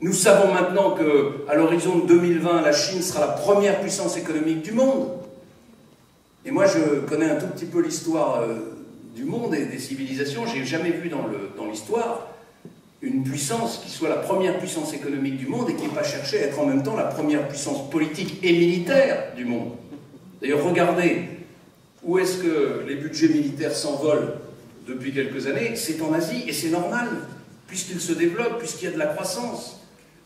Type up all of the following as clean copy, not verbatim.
Nous savons maintenant qu'à l'horizon de 2020, la Chine sera la première puissance économique du monde. Et moi, je connais un tout petit peu l'histoire du monde et des civilisations. Je n'ai jamais vu dans l'histoire une puissance qui soit la première puissance économique du monde et qui n'ait pas cherché à être en même temps la première puissance politique et militaire du monde. D'ailleurs, regardez où est-ce que les budgets militaires s'envolent depuis quelques années. C'est en Asie, et c'est normal, puisqu'ils se développent, puisqu'il y a de la croissance.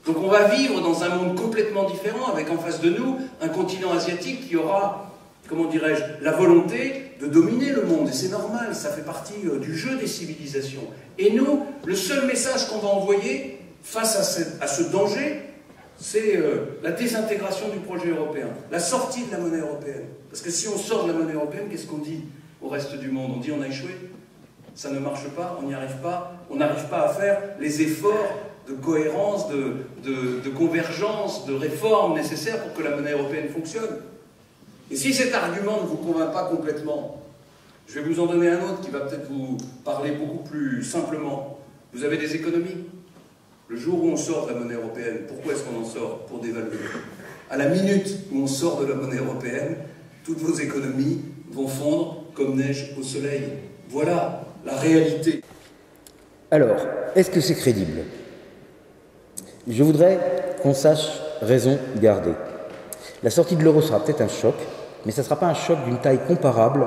Donc on va vivre dans un monde complètement différent, avec en face de nous un continent asiatique qui aura, comment dirais-je, la volonté de dominer le monde. Et c'est normal, ça fait partie du jeu des civilisations. Et nous, le seul message qu'on va envoyer face à ce danger, c'est la désintégration du projet européen, la sortie de la monnaie européenne. Parce que si on sort de la monnaie européenne, qu'est-ce qu'on dit au reste du monde? On dit on a échoué, ça ne marche pas, on n'y arrive pas, on n'arrive pas à faire les efforts de cohérence, de convergence, de réforme nécessaires pour que la monnaie européenne fonctionne. Et si cet argument ne vous convainc pas complètement, je vais vous en donner un autre qui va peut-être vous parler beaucoup plus simplement. Vous avez des économies. Le jour où on sort de la monnaie européenne, pourquoi est-ce qu'on en sort? Pour dévaluer. À la minute où on sort de la monnaie européenne, toutes vos économies vont fondre comme neige au soleil. Voilà la réalité. Alors, est-ce que c'est crédible? Je voudrais qu'on sache raison garder. La sortie de l'euro sera peut-être un choc, mais ça ne sera pas un choc d'une taille comparable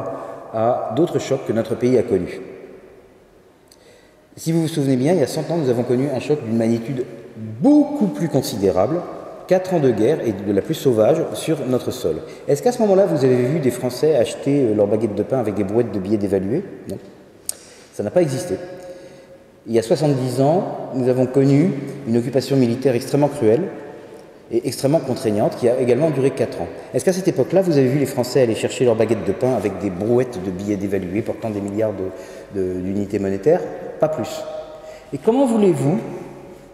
à d'autres chocs que notre pays a connus. Si vous vous souvenez bien, il y a 100 ans, nous avons connu un choc d'une magnitude beaucoup plus considérable, 4 ans de guerre et de la plus sauvage sur notre sol. Est-ce qu'à ce moment-là, vous avez vu des Français acheter leurs baguettes de pain avec des brouettes de billets dévalués? Non. Ça n'a pas existé. Il y a 70 ans, nous avons connu une occupation militaire extrêmement cruelle et extrêmement contraignante qui a également duré 4 ans. Est-ce qu'à cette époque-là, vous avez vu les Français aller chercher leurs baguettes de pain avec des brouettes de billets dévalués portant des milliards d'unités monétaires? Pas plus. Et comment voulez-vous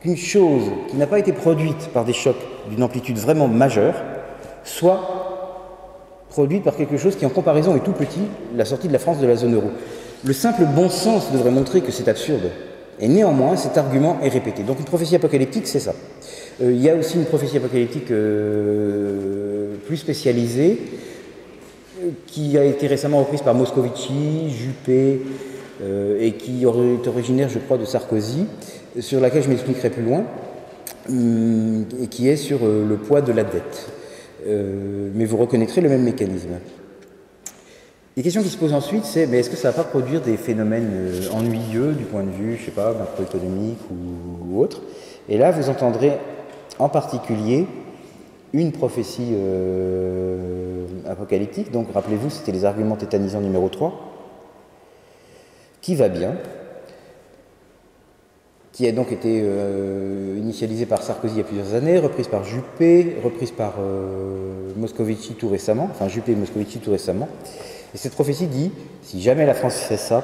qu'une chose qui n'a pas été produite par des chocs d'une amplitude vraiment majeure soit produite par quelque chose qui en comparaison est tout petit, la sortie de la France de la zone euro? Le simple bon sens devrait montrer que c'est absurde. Et néanmoins, cet argument est répété. Donc une prophétie apocalyptique, c'est ça. Il y a aussi une prophétie apocalyptique plus spécialisée qui a été récemment reprise par Moscovici, Juppé et qui est originaire, je crois, de Sarkozy, sur laquelle je m'expliquerai plus loin, et qui est sur le poids de la dette. Mais vous reconnaîtrez le même mécanisme. Les questions qui se posent ensuite, c'est mais est-ce que ça ne va pas produire des phénomènes ennuyeux du point de vue, je sais pas, macroéconomique ou autre? Et là, vous entendrez en particulier une prophétie apocalyptique. Donc, rappelez-vous, c'était les arguments tétanisants numéro 3, qui va bien, qui a donc été initialisée par Sarkozy il y a plusieurs années, reprise par Juppé, reprise par Moscovici tout récemment, enfin Juppé et Moscovici tout récemment. Et cette prophétie dit, si jamais la France fait ça,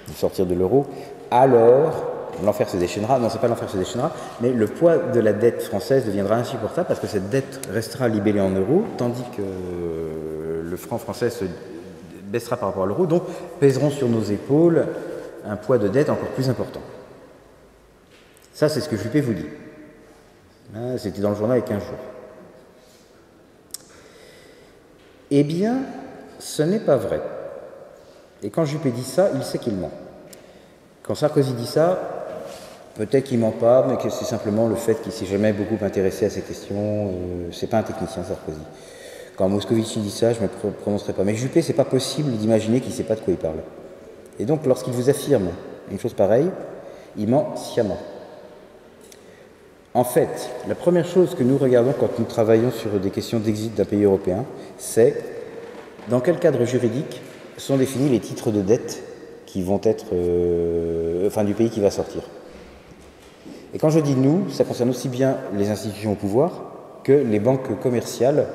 de sortir de l'euro, alors l'enfer se déchaînera. Non, c'est pas l'enfer se déchaînera, mais le poids de la dette française deviendra insupportable parce que cette dette restera libellée en euros, tandis que le franc français se baissera par rapport à l'euro, donc pèseront sur nos épaules un poids de dette encore plus important. Ça, c'est ce que Juppé vous dit. C'était dans le journal il y a 15 jours. Eh bien, ce n'est pas vrai. Et quand Juppé dit ça, il sait qu'il ment. Quand Sarkozy dit ça, peut-être qu'il ment pas, mais que c'est simplement le fait qu'il ne s'est jamais beaucoup intéressé à ces questions. C'est pas un technicien, Sarkozy. Quand Moscovici dit ça, je ne me prononcerai pas. Mais Juppé, c'est pas possible d'imaginer qu'il ne sait pas de quoi il parle. Et donc, lorsqu'il vous affirme une chose pareille, il ment sciemment. En fait, la première chose que nous regardons quand nous travaillons sur des questions d'exit d'un pays européen, c'est dans quel cadre juridique sont définis les titres de dette qui vont être, du pays qui va sortir. Et quand je dis nous, ça concerne aussi bien les institutions au pouvoir que les banques commerciales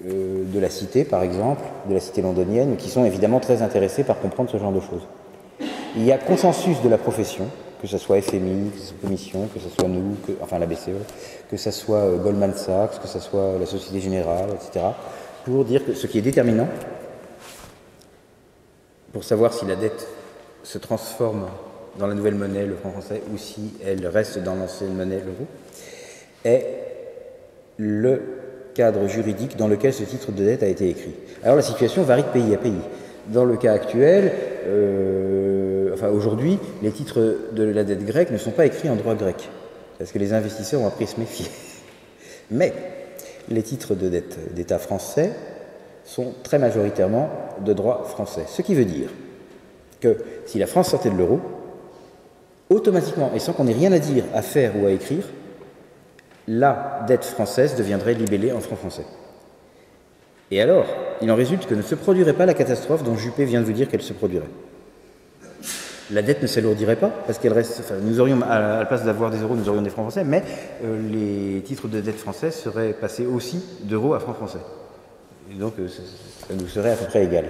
de la Cité, par exemple, de la Cité londonienne, qui sont évidemment très intéressées par comprendre ce genre de choses. Il y a consensus de la profession, que ce soit FMI, que ce soit Commission, que ce soit nous, la BCE, que ce soit Goldman Sachs, que ce soit la Société Générale, etc., pour dire que ce qui est déterminant pour savoir si la dette se transforme dans la nouvelle monnaie, le franc français, ou si elle reste dans l'ancienne monnaie, l'euro, est le cadre juridique dans lequel ce titre de dette a été écrit. Alors la situation varie de pays à pays. Dans le cas actuel, aujourd'hui, les titres de la dette grecque ne sont pas écrits en droit grec, parce que les investisseurs ont appris à se méfier. Mais les titres de dette d'État français sont très majoritairement de droit français. Ce qui veut dire que si la France sortait de l'euro, automatiquement, et sans qu'on ait rien à dire, à faire ou à écrire, la dette française deviendrait libellée en francs français. Et alors, il en résulte que ne se produirait pas la catastrophe dont Juppé vient de vous dire qu'elle se produirait. La dette ne s'alourdirait pas, parce qu'elle reste. Enfin, nous aurions, à la place d'avoir des euros, nous aurions des francs français, mais les titres de dette français seraient passés aussi d'euros à francs français. Et donc, ça nous serait à peu près égal.